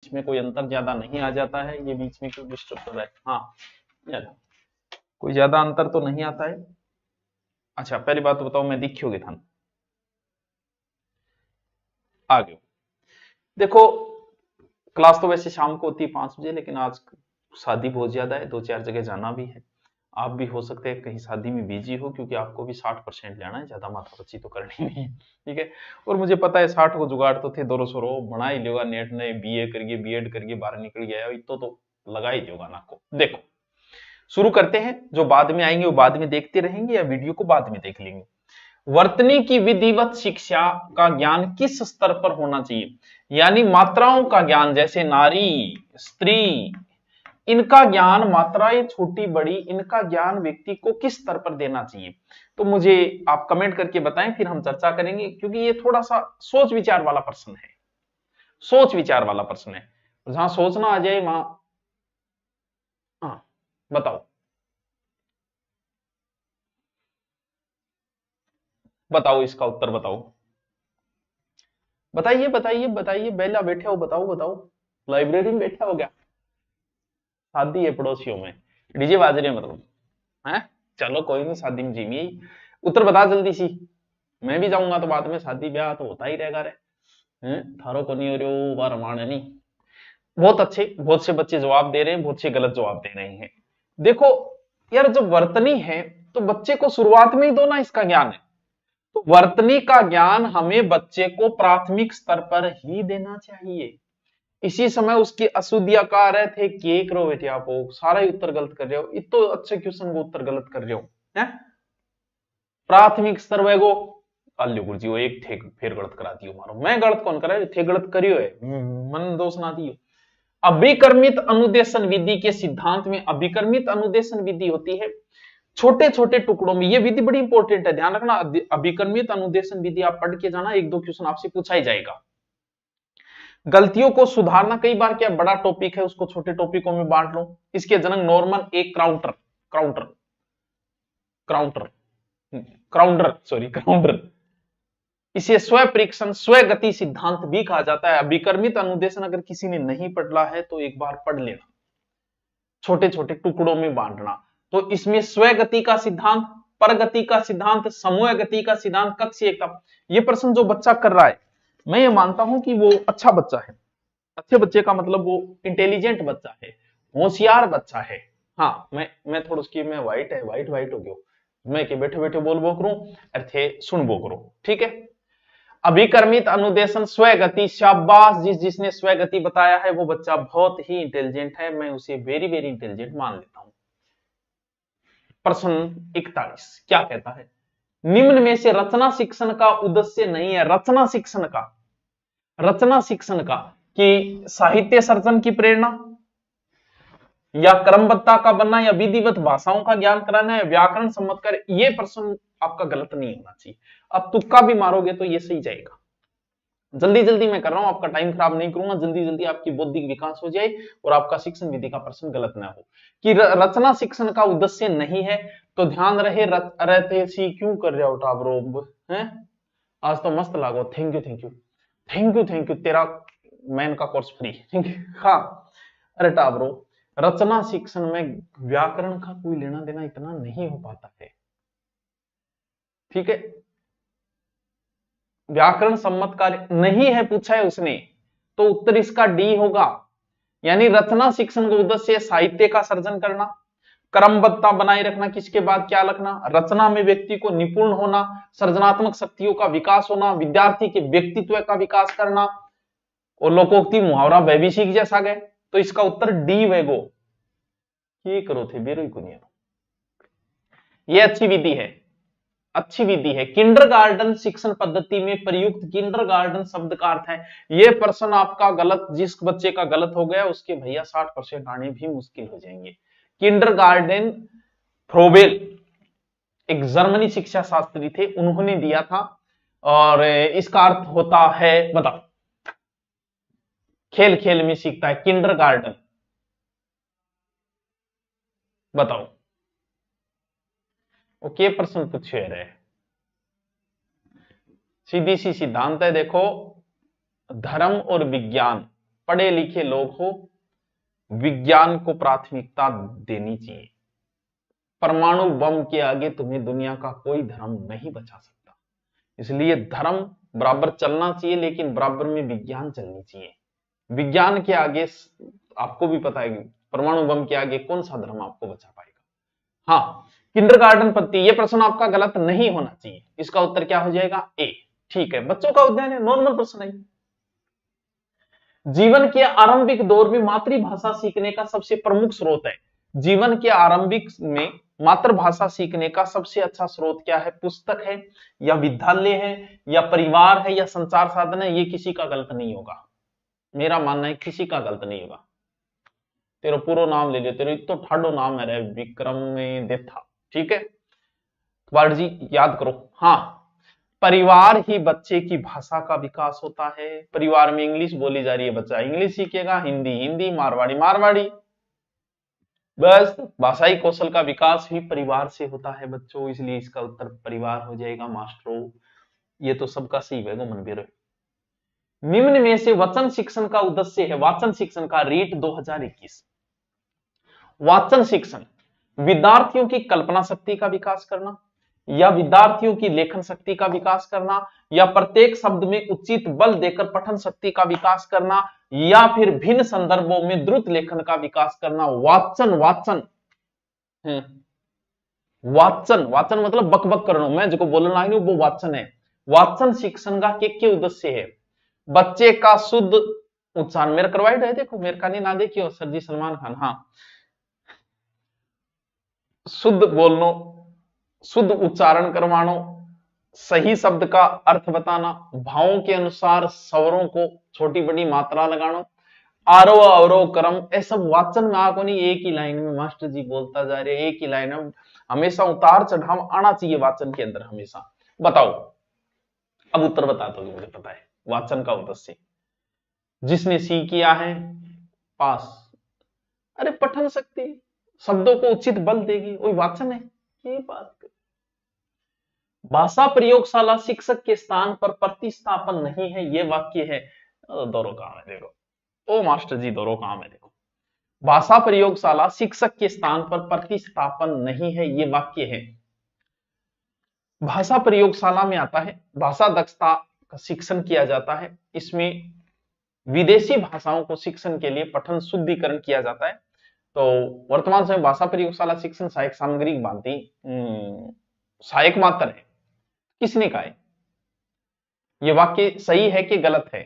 बीच में कोई अंतर ज्यादा नहीं आ जाता है। ये बीच में क्यों डिस्टर्ब कर रहा है? हाँ, कोई ज्यादा अंतर तो नहीं आता है। अच्छा, पहली बात तो बताओ, मैं दिखोगे था आगे। देखो, क्लास तो वैसे शाम को होती है 5 बजे, लेकिन आज शादी बहुत ज्यादा है, 2-4 जगह जाना भी है। आप भी हो सकते हैं कहीं शादी में बिजी हो, क्योंकि आपको भी 60% लेना है, ज्यादा माथापच्ची तो करनी नहीं है, ठीक है। और मुझे पता है 60 को जुगाड़ तो थे, 200 बना ही लियोगा, नेट ने बीए करिए बीएड करिए बाहर निकल गया है, तो लगा ही लियोगा ना को। देखो, शुरू करते हैं। जो बाद में आएंगे वो बाद में देखते रहेंगे, या वीडियो को बाद में देख लेंगे। वर्तनी की विधिवत शिक्षा का ज्ञान किस स्तर पर होना चाहिए? यानी मात्राओं का ज्ञान, जैसे नारी, स्त्री, इनका ज्ञान, मात्राएं छोटी बड़ी, इनका ज्ञान व्यक्ति को किस स्तर पर देना चाहिए? तो मुझे आप कमेंट करके बताएं, फिर हम चर्चा करेंगे, क्योंकि ये थोड़ा सा सोच विचार वाला प्रश्न है। सोच विचार वाला प्रश्न है, जहां सोचना आ जाए वहां। हाँ, बताओ बताओ, इसका उत्तर बताओ। बताइए बताइए बताइए, बेला बैठे हो, बताओ बताओ। लाइब्रेरी में बैठा हो क्या? शादी है पड़ोसियों में, डीजे बाज रहे हैं मतलब? है, चलो कोई नहीं, शादी में जीवी। उत्तर बता जल्दी सी, मैं भी जाऊंगा तो बाद में, शादी ब्याह तो होता ही रहेगा रे। थारो को नहीं हो रहे बार माने नहीं। बहुत अच्छे, बहुत से बच्चे जवाब दे रहे हैं, बहुत से गलत जवाब दे रहे हैं। देखो यार, जो वर्तनी है तो बच्चे को शुरुआत में ही दो ना, इसका ज्ञान है। तो वर्तनी का ज्ञान हमें बच्चे को प्राथमिक स्तर पर ही देना चाहिए। इसी समय उसकी अशुद्धियां कह रहे थे, के करो बेटे, आप सारा ही उत्तर गलत कर रहे हो, इतो अच्छे क्वेश्चन को उत्तर गलत कर रहे हो है। प्राथमिक स्तर वेगो अल्लू गुरुजी वो एक थे फिर गलत करा दियो मारो, मैं गलत कौन करा थे, गलत करियो है, मन दोष ना दियो। अभिकर्मित अनुदेशन विधि के सिद्धांत में, अभिकर्मित अनुदेशन विधि होती है छोटे छोटे टुकड़ों में, ये विधि बड़ी इंपॉर्टेंट है, ध्यान रखना। अभिकर्मित अनुदेशन विधि आप पढ़ के जाना, 1-2 क्वेश्चन आपसे पूछा ही जाएगा। गलतियों को सुधारना, कई बार क्या बड़ा टॉपिक है उसको छोटे टॉपिकों में बांट लो। इसके जनक नॉर्मन एक क्राउंटर क्राउंटर क्राउंटर क्राउंडर सॉरी क्राउंडर, इसे स्व परीक्षण स्व गति सिद्धांत भी कहा जाता है। अभिकर्मित अनुदेशन अगर किसी ने नहीं पढ़ा है तो एक बार पढ़ लेना, छोटे छोटे टुकड़ों में बांटना। तो इसमें स्व गति का सिद्धांत, परगति का सिद्धांत, समूह गति का सिद्धांत, कक्षीय एकता। ये प्रश्न जो बच्चा कर रहा है, मैं ये मानता हूं कि वो अच्छा बच्चा है। अच्छे बच्चे का मतलब वो इंटेलिजेंट बच्चा है, होशियार बच्चा है। हाँ, मैं थोड़ा उसकी मैं वाइट है, वाइट वाइट हो गयो, मैं के बैठे बैठे बोल बो करूं, अर्थे सुन बो करो, ठीक है। अभिकर्मित अनुदेशन स्वगति, शाबाश, जिसने स्वगति बताया है वो बच्चा बहुत ही इंटेलिजेंट है, मैं उसे वेरी वेरी इंटेलिजेंट मान लेता हूं। प्रश्न 41 क्या कहता है? निम्न में से रचना शिक्षण का उद्देश्य नहीं है, रचना शिक्षण का, रचना शिक्षण का, कि साहित्य सर्जन की प्रेरणा, या क्रमबद्धता का बनना, या विधिवत भाषाओं का ज्ञान कराना, या व्याकरण सम्मत कर। ये प्रश्न आपका गलत नहीं होना चाहिए। अब तुक्का भी मारोगे तो ये सही जाएगा। जल्दी जल्दी मैं कर रहा हूं, आपका टाइम खराब नहीं करूंगा, जल्दी जल्दी आपकी बौद्धिक विकास हो जाए और आपका शिक्षण विधि का प्रश्न गलत ना हो। कि रचना शिक्षण का उद्देश्य नहीं है, तो ध्यान रहे, रहते सी क्यों कर रहे हो टाबरो है? आज तो मस्त लागो, thank you thank you thank you thank you, तेरा मैन का कोर्स फ्री, थैंक यू। हाँ, अरे टाबरो, रचना शिक्षण में व्याकरण का कोई लेना देना इतना नहीं हो पाता है, ठीक है। व्याकरण सम्मत कार्य नहीं है पूछा है उसने, तो उत्तर इसका डी होगा। यानी रचना शिक्षण का उद्देश्य साहित्य का सर्जन करना, क्रमबद्धता बनाए रखना, किसके बाद क्या लिखना, रचना में व्यक्ति को निपुण होना, सृजनात्मक शक्तियों का विकास होना, विद्यार्थी के व्यक्तित्व का विकास करना, और लोकोक्ति मुहावरा वह भी सीख जैसा गए। तो इसका उत्तर डी वेगो। ये करो थे बेरो को नहीं। ये अच्छी विधि है, अच्छी विधि है। किंडरगार्टन शिक्षण पद्धति में प्रयुक्त, किंडरगार्टन शब्द का अर्थ है, ये प्रश्न आपका गलत, जिस बच्चे का गलत हो गया उसके भैया 60% आने भी मुश्किल हो जाएंगे। किंडरगार्टन फ्रोबेल एक जर्मनी शिक्षा शास्त्री थे, उन्होंने दिया था, और इसका अर्थ होता है, बताओ, खेल खेल में सीखता है किंडरगार्टन, बताओ ओके। प्रश्न पूछे रहे, सीधी सी सिद्धांत है, देखो, धर्म और विज्ञान पढ़े लिखे लोग हो, विज्ञान को प्राथमिकता देनी चाहिए। परमाणु बम के आगे तुम्हें दुनिया का कोई धर्म नहीं बचा सकता, इसलिए धर्म बराबर चलना चाहिए, लेकिन बराबर में विज्ञान चलनी चाहिए। विज्ञान के आगे आपको भी पता है परमाणु बम के आगे कौन सा धर्म आपको बचा पाएगा। हाँ, किंडरगार्टन पद्धति, ये प्रश्न आपका गलत नहीं होना चाहिए। इसका उत्तर क्या हो जाएगा? ए। ठीक है, बच्चों का उद्यान है, नॉर्मल प्रश्न है। जीवन के आरंभिक दौर में मातृभाषा सीखने का सबसे प्रमुख स्रोत है। जीवन के आरंभिक में मातृभाषा सीखने का सबसे अच्छा स्रोत क्या है? पुस्तक है, या विद्यालय है, या परिवार है, या संचार साधन है? ये किसी का गलत नहीं होगा, मेरा मानना है किसी का गलत नहीं होगा। तेरा पूरा नाम ले लियो, तेरा इतो ठाडो नाम है रे, विक्रम में देथा। ठीक है कुमार जी, याद करो। हाँ, परिवार ही बच्चे की भाषा का विकास होता है। परिवार में इंग्लिश बोली जा रही है, बच्चा इंग्लिश सीखेगा, हिंदी हिंदी, मारवाड़ी मारवाड़ी। बस भाषाई कौशल का विकास भी परिवार से होता है बच्चों, इसलिए इसका उत्तर परिवार हो जाएगा मास्टरों। ये तो सबका सही है मनवीर। निम्न में से वचन शिक्षण का उद्देश्य है, वाचन शिक्षण का, रीट 2021। वाचन शिक्षण विद्यार्थियों की कल्पना शक्ति का विकास करना, या विद्यार्थियों की लेखन शक्ति का विकास करना, या प्रत्येक शब्द में उचित बल देकर पठन शक्ति का विकास करना, या फिर भिन्न संदर्भों में द्रुत लेखन का विकास करना। वाचन वाचन वाचन वाचन मतलब बक बक करना, मैं जो बोलना है वो वाचन है। वाचन शिक्षण का क्या उद्देश्य है? बच्चे का शुद्ध उच्चारण, मेरा करवाइड है, देखो मेरे का नहीं ना देखियो सर जी, सलमान खान। हाँ, शुद्ध बोलनो, शुद्ध उच्चारण करवानो, सही शब्द का अर्थ बताना, भावों के अनुसार स्वरों को छोटी बड़ी मात्रा लगाना, आरोह अवरोह क्रम, ये सब वाचन में आको नहीं, एक ही लाइन में मास्टर जी बोलता जा रहे, एक ही लाइन में, हमेशा उतार चढ़ाव आना चाहिए वाचन के अंदर हमेशा। बताओ, अब उत्तर बता दो, मुझे पता है। वाचन का उद्देश्य, जिसने सी किया है पास। अरे पठन शक्ति, शब्दों को उचित बल देगी, वही वाचन है। ये बात भाषा प्रयोगशाला शिक्षक के स्थान पर प्रतिस्थापन नहीं है, ये वाक्य है। दोनों काम है, देखो ओ मास्टर जी, दोनों काम है। देखो, भाषा प्रयोगशाला शिक्षक के स्थान पर प्रतिस्थापन नहीं है, ये वाक्य है। भाषा प्रयोगशाला में आता है भाषा दक्षता का शिक्षण किया जाता है, इसमें विदेशी भाषाओं को शिक्षण के लिए पठन शुद्धिकरण किया जाता है। तो वर्तमान समय भाषा प्रयोगशाला शिक्षण सहायक सामग्री की भांति सहायक मात्र है। किसने कहा है? यह वाक्य सही है कि गलत है?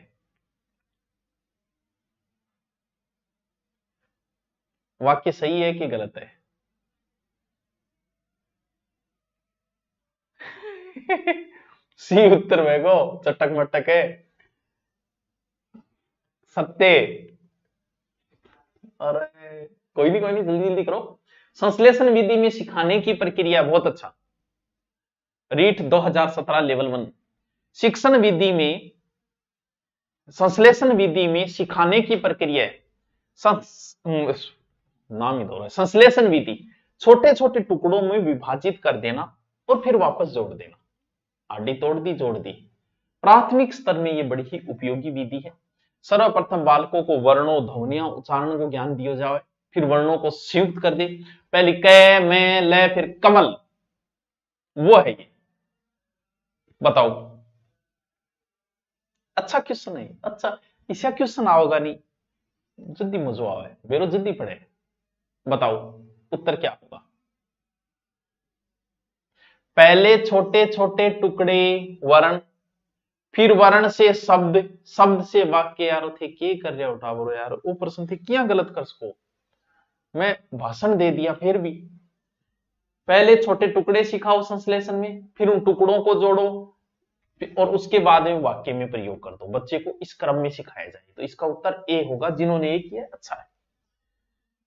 वाक्य सही है कि गलत है? सी उत्तर वेगो, चटक मटक है, सत्य। अरे कोई नहीं जल्दी जल्दी करो। संश्लेषण विधि में सिखाने की प्रक्रिया, बहुत अच्छा, रीट 2017 लेवल 1। शिक्षण विधि में, संश्लेषण विधि में सिखाने की प्रक्रिया है, नाम ही दो रहा है, संश्लेषण विधि छोटे छोटे टुकड़ों में विभाजित कर देना और फिर वापस जोड़ देना। आड़ी तोड़ दी, जोड़ दी। प्राथमिक स्तर में यह बड़ी ही उपयोगी विधि है। सर्वप्रथम बालकों को वर्णों, ध्वनियों, उच्चारण को ज्ञान दिया जाए, फिर वर्णों को संयुक्त कर दे, पहले क, मैं, ल, फिर कमल, वो है ये। बताओ, अच्छा क्वेश्चन है, अच्छा ऐसा क्वेश्चन आओगा नहीं, जल्दी मजो आवे, बेरो जल्दी पढ़े। बताओ उत्तर क्या होगा? पहले छोटे छोटे टुकड़े वर्ण, फिर वर्ण से शब्द, शब्द से वाक्य। यार थे के कर रहे उठा बोलो यार, वो प्रश्न थे क्या गलत कर सको, मैं भाषण दे दिया फिर भी। पहले छोटे टुकड़े सिखाओ संश्लेषण में, फिर उन टुकड़ों को जोड़ो और उसके बाद में वाक्य में प्रयोग कर दो। बच्चे को इस क्रम में सिखाया जाए, तो इसका उत्तर ए होगा। जिन्होंने ए किया अच्छा है।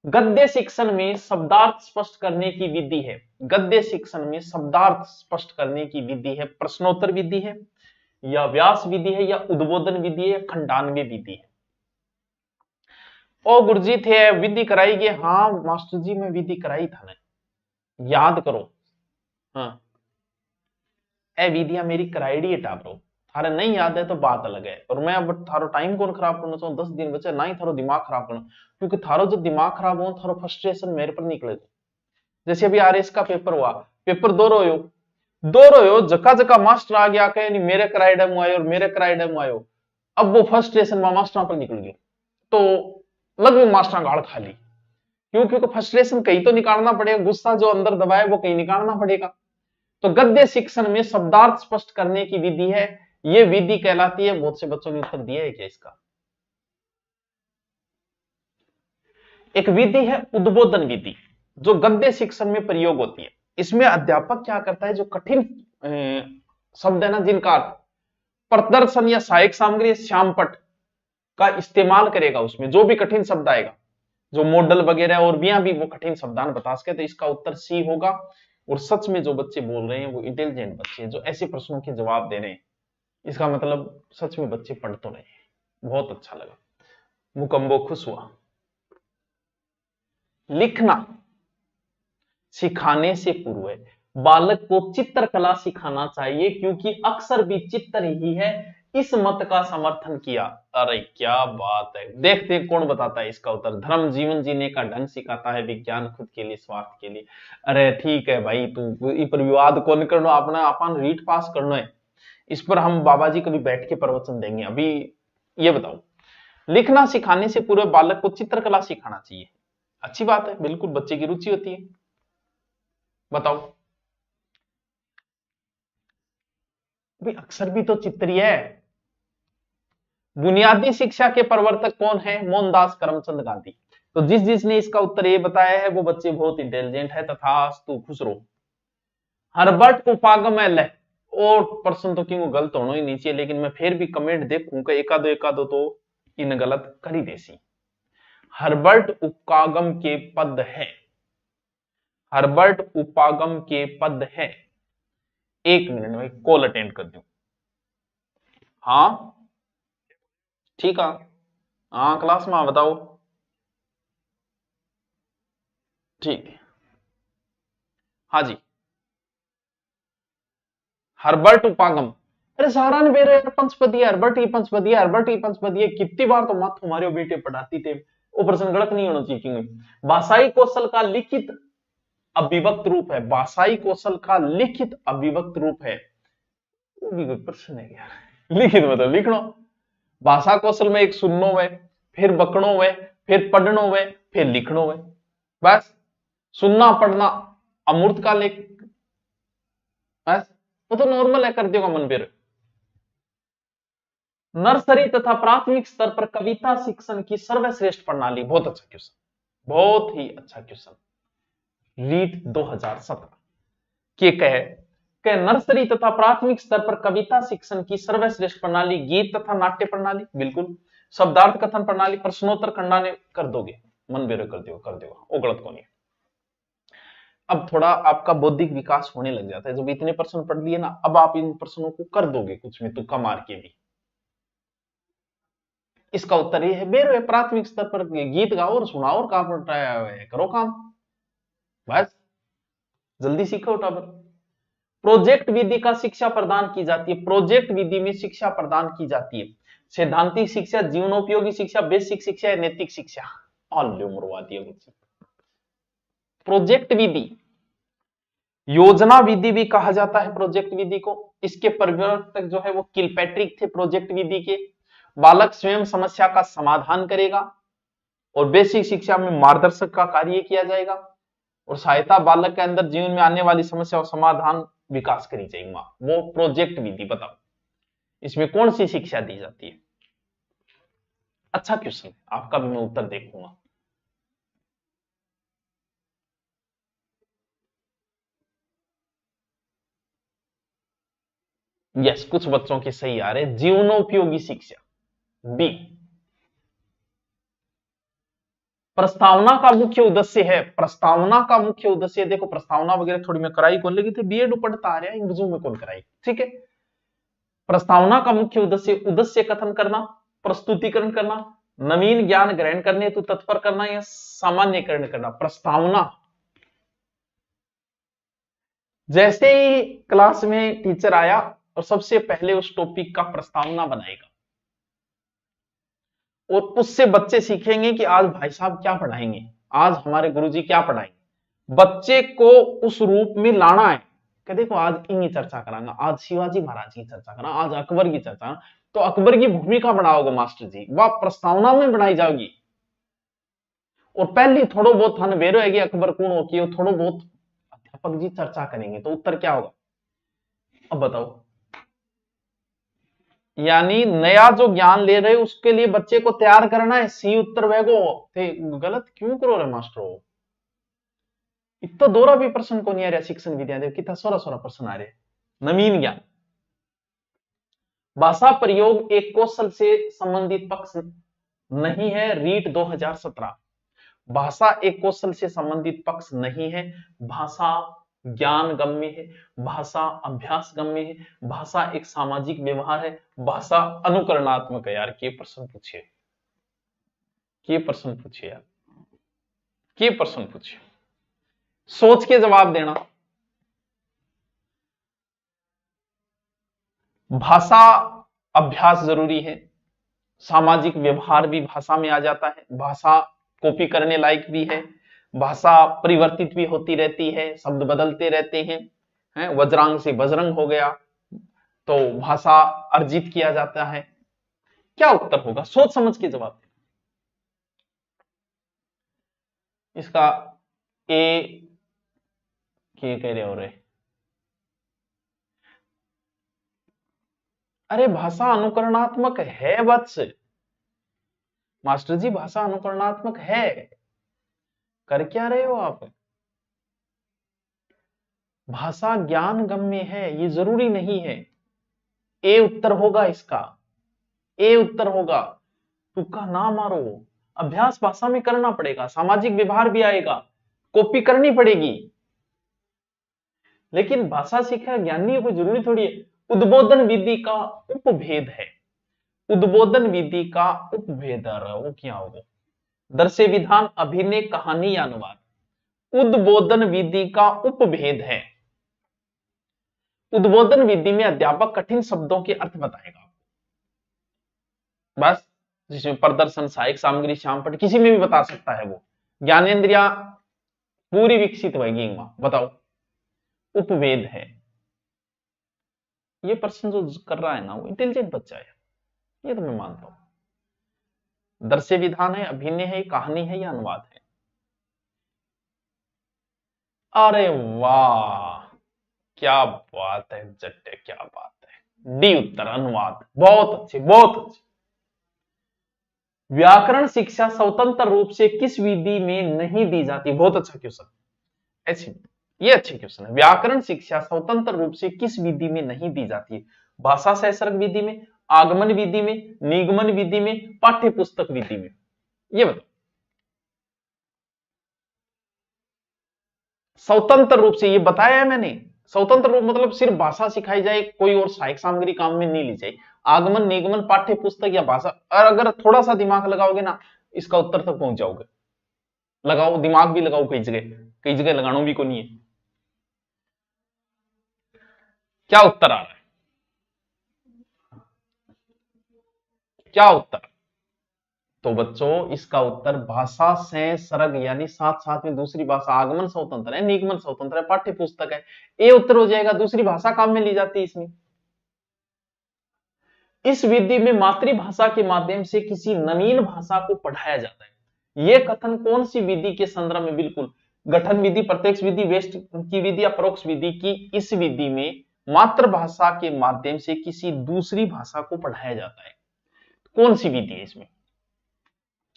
गद्य शिक्षण में शब्दार्थ स्पष्ट करने की विधि है। गद्य शिक्षण में शब्दार्थ स्पष्ट करने की विधि है, प्रश्नोत्तर विधि है, या व्यास विधि है, या उद्बोधन विधि है, या खंडान्वय विधि है। ओ गुरुजी थे विधि कराई गई? हाँ मास्टर जी मैं विधि कराई था ना, याद करो। हाँ, ए विधियां मेरी कराईडी है टाबरो, थारे नहीं याद है तो बात अलग है। और मैं अब थारो टाइम कौन खराब करना चाहूँ, 10 दिन बचे ना ही थारो दिमाग खराब करना, क्योंकि थारो जो दिमाग खराब हो थारो फ्रस्ट्रेशन मेरे पर निकले। जैसे अभी आरएस का पेपर हुआ, पेपर दो रोयो जका जका मास्टर आ गया कहे नहीं मेरे कराइडम आयो और मेरे कराइडम आयो। अब वो फ्रस्ट्रेशन में मास्टर पर निकल गया तो लगभग मास्टर गाड़ खाली। क्यों? क्योंकि फ्रस्ट्रेशन कहीं तो निकालना पड़ेगा, गुस्सा जो अंदर दबाए वो कहीं निकालना पड़ेगा। तो गद्य शिक्षण में शब्दार्थ स्पष्ट करने की विधि है, ये विधि कहलाती है। बहुत से बच्चों ने उत्तर दिया है क्या इसका? एक विधि है उद्बोधन विधि, जो गद्य शिक्षण में प्रयोग होती है। इसमें अध्यापक क्या करता है, जो कठिन शब्द है ना जिनका अर्थ प्रदर्शन या सहायक सामग्री श्यामपट का इस्तेमाल करेगा, उसमें जो भी कठिन शब्द आएगा, जो मॉडल वगैरह और भी वो कठिन शब्दान बता सके, तो इसका उत्तर सी होगा। और सच में जो बच्चे बोल रहे हैं वो इंटेलिजेंट बच्चे हैं, जो ऐसे प्रश्नों के जवाब दे रहे हैं, इसका मतलब सच में बच्चे पढ़ तो रहे हैं। बहुत अच्छा लगा, मुकम्बो खुश हुआ। लिखना सिखाने से पूर्व बालक को चित्रकला सिखाना चाहिए, क्योंकि अक्सर भी चित्र ही है। इस मत का समर्थन किया। अरे क्या बात है, देखते हैं कौन बताता है इसका उत्तर। धर्म जीवन जीने का ढंग सिखाता है, विज्ञान खुद के लिए स्वार्थ के लिए। अरे ठीक है भाई, तू इस पर विवाद कौन करना, अपना अपन रीट पास करना है। इस पर हम बाबा जी कभी बैठ के प्रवचन देंगे। अभी ये बताओ, लिखना सिखाने से पूर्व बालक को चित्रकला सिखाना चाहिए। अच्छी बात है, बिल्कुल बच्चे की रुचि होती है। बताओ भाई, अक्षर भी तो चित्र ही है। बुनियादी शिक्षा के प्रवर्तक कौन है? मोहनदास करमचंद गांधी। तो जिसने इसका उत्तर ये बताया है वो बच्चे बहुत इंटेलिजेंट है। तथास्तु, खुश रहो। हर्बर्ट उपागम एल है। और प्रश्न तो क्यों गलत होना ही नीचे, लेकिन मैं फिर भी कमेंट देखूंगा, एकादो तो इन गलत करी देसी। हर्बर्ट उपागम के पद है, हर्बर्ट उपागम के पद है। एक मिनट में कॉल अटेंड कर दूं। हाँ ठीक है, हाँ क्लास में बताओ। ठीक है, हाँ जी। हर्बर्ट उपागम, अरे सारा ने बेरे पंचपदी, हर्बर्ट ही पंचपदी, हर्बर्ट ही पंचपदी। कितनी बार तो मत हमारे बेटे पढ़ाती थे, वो प्रश्न गलत नहीं होना चाहिए। क्यों? भाषाई कौशल का लिखित अभिव्यक्त रूप है, भाषाई कौशल का लिखित अभिव्यक्त रूप है। वो भी कोई प्रश्न है क्या? लिखित मतलब लिखना। भाषा कौशल में एक सुननो है, फिर बकनो है, फिर पढ़नो है, फिर लिखनो है। बस सुनना पढ़ना अमूर्त का लेख, बस वो तो नॉर्मल है, कर देगा मन फिर। नर्सरी तथा प्राथमिक स्तर पर कविता शिक्षण की सर्वश्रेष्ठ प्रणाली। बहुत अच्छा क्वेश्चन, बहुत ही अच्छा क्वेश्चन। रीट 2017 के कहे नर्सरी तथा प्राथमिक स्तर पर कविता शिक्षण की सर्वश्रेष्ठ प्रणाली गीत तथा नाट्य प्रणाली। बिल्कुल। शब्दार्थ कथन प्रणाली, प्रश्नोत्तर खंडाने कर दोगे, मन बेरो कर देगा, वो गलत कौन है। अब थोड़ा आपका बौद्धिक विकास होने लग जाता है, जब इतने प्रश्न पढ़ लिए ना, अब आप इन प्रश्नों को कर दोगे कुछ में तुक्का मार के भी। इसका उत्तर ये है, बेरो प्राथमिक स्तर पर गीत गाओ और सुनाओ और काम करो काम, बस जल्दी सीखो टाबर। प्रोजेक्ट विधि का शिक्षा प्रदान की जाती है, प्रोजेक्ट विधि में शिक्षा प्रदान की जाती है। सैद्धांतिक शिक्षा, जीवनोपयोगी शिक्षा, बेसिक शिक्षा, नैतिक शिक्षा। ऑल मरवा दिया कुछ। प्रोजेक्ट विधि, योजना विधि भी कहा जाता है प्रोजेक्ट विधि को। इसके प्रवर्तक जो है वो किलपैट्रिक थे प्रोजेक्ट विधि के। बालक स्वयं समस्या का समाधान करेगा और बेसिक शिक्षा में मार्गदर्शक का कार्य किया जाएगा, और सहायता बालक के अंदर जीवन में आने वाली समस्या और समाधान विकास करी जाएगी। वो प्रोजेक्ट विधि। बताओ इसमें कौन सी शिक्षा दी जाती है? अच्छा क्वेश्चन, आपका भी मैं उत्तर देखूंगा। यस, कुछ बच्चों के सही आ रहे। जीवनोपयोगी शिक्षा, बी। प्रस्तावना का मुख्य उद्देश्य है, प्रस्तावना का मुख्य उद्देश्य, देखो प्रस्तावना वगैरह थोड़ी मैं कराई कौन लगी थी, बीएड पढ़ता आ रहा है, इंग्लिशों में कौन कराई, ठीक है। प्रस्तावना का मुख्य उद्देश्य, उद्देश्य कथन करना, प्रस्तुतिकरण करना, नवीन ज्ञान ग्रहण करने हेतु तत्पर करना या सामान्यकरण करना। प्रस्तावना, जैसे ही क्लास में टीचर आया और सबसे पहले उस टॉपिक का प्रस्तावना बनाएगा, और उससे बच्चे सीखेंगे कि आज भाई साहब क्या पढ़ाएंगे, आज हमारे गुरुजी क्या पढ़ाएंगे। बच्चे को उस रूप में लाना है कि देखो आज इनकी चर्चा करांगा, आज शिवाजी महाराज की चर्चा करा, आज अकबर की चर्चा, तो अकबर की भूमिका बनाओगे मास्टर जी, वह प्रस्तावना में बनाई जाएगी। और पहले थोड़ो बहुत थाने बेरो है कि अकबर कौन हो कि थोड़ो बहुत अध्यापक जी चर्चा करेंगे, तो उत्तर क्या होगा अब बताओ। यानी नया जो ज्ञान ले रहे उसके लिए बच्चे को तैयार करना है, सी उत्तर वेगो थे गलत क्यों करो रे मास्टरो। इतना दोरा भी प्रश्न को नहीं आ रहा शिक्षण विद्यादेव कितना सोरा सोरा प्रश्न आ रहे। नवीन ज्ञान, भाषा प्रयोग एक कौशल से संबंधित पक्ष नहीं है, रीट 2017। भाषा एक कौशल से संबंधित पक्ष नहीं है, भाषा ज्ञान गम्य है, भाषा अभ्यास गम्य है, भाषा एक सामाजिक व्यवहार है, भाषा अनुकरणात्मक है। यार के प्रश्न पूछिए, के प्रश्न पूछिए यार, के प्रश्न पूछिए, सोच के जवाब देना। भाषा अभ्यास जरूरी है, सामाजिक व्यवहार भी भाषा में आ जाता है, भाषा कॉपी करने लायक भी है, भाषा परिवर्तित भी होती रहती है, शब्द बदलते रहते हैं, वज्रांग से बजरंग हो गया तो भाषा अर्जित किया जाता है। क्या उत्तर होगा, सोच समझ के जवाब देना। इसका ए के कह रहे हो रहे, अरे भाषा अनुकरणात्मक है वत्स, मास्टर जी भाषा अनुकरणात्मक है, कर क्या रहे हो आप। भाषा ज्ञान गम्य है ये जरूरी नहीं है, ए उत्तर होगा इसका, ए उत्तर होगा। तुक्का ना मारो, अभ्यास भाषा में करना पड़ेगा, सामाजिक व्यवहार भी आएगा, कॉपी करनी पड़ेगी, लेकिन भाषा सीखा ज्ञानी कोई जरूरी थोड़ी है। उद्बोधन विधि का उपभेद है, उद्बोधन विधि का उपभेद वो क्या होगा, दृश्य विधान अभिनय कहानी या अनुवाद। उद्बोधन विधि का उपभेद है, उद्बोधन विधि में अध्यापक कठिन शब्दों के अर्थ बताएगा, बस जिसमें प्रदर्शन सहायक सामग्री श्यामपट किसी में भी बता सकता है, वो ज्ञानेन्द्रिया पूरी विकसित होगी। बताओ उपभेद है, ये प्रश्न जो कर रहा है ना वो इंटेलिजेंट बच्चा है, ये तो मैं मानता हूं। दृश्य विधान है, अभिनय है, कहानी है या अनुवाद है। अरे वाह क्या बात है जट्टे, क्या बात है, डी उत्तर अनुवाद, बहुत अच्छे बहुत अच्छे। व्याकरण शिक्षा स्वतंत्र रूप से किस विधि में नहीं दी जाती, बहुत अच्छा क्वेश्चन, ऐसे ये अच्छे क्वेश्चन है। व्याकरण शिक्षा स्वतंत्र रूप से किस विधि में नहीं दी जाती है, भाषा सहसर्ग विधि में, आगमन विधि में, निगमन विधि में, पाठ्य पुस्तक विधि में, ये बताओ। स्वतंत्र रूप से ये बताया है मैंने, स्वतंत्र रूप मतलब सिर्फ भाषा सिखाई जाए, कोई और सहायक सामग्री काम में नहीं ली जाए। आगमन निगमन पाठ्य पुस्तक या भाषा, और अगर थोड़ा सा दिमाग लगाओगे ना इसका उत्तर तक पहुंच जाओगे। लगाओ दिमाग भी लगाओ, कई जगह लगाना भी को नहीं है। क्या उत्तर आ रहा है, क्या उत्तर। तो बच्चों इसका उत्तर भाषा से सरग यानी साथ साथ में दूसरी भाषा, आगमन स्वतंत्र है, निगमन स्वतंत्र है, पाठ्य पुस्तक है, ये उत्तर हो जाएगा। दूसरी भाषा काम में ली जाती है इसमें। इस विधि में मातृभाषा के माध्यम से किसी नवीन भाषा को पढ़ाया जाता है। यह कथन कौन सी विधि के संदर्भ में, बिल्कुल गठन विधि, प्रत्यक्ष विधि, वेस्ट की विधि या परोक्ष विधि की, इस विधि में मातृभाषा के माध्यम से किसी दूसरी भाषा को पढ़ाया जाता है, कौन सी विधि है इसमें,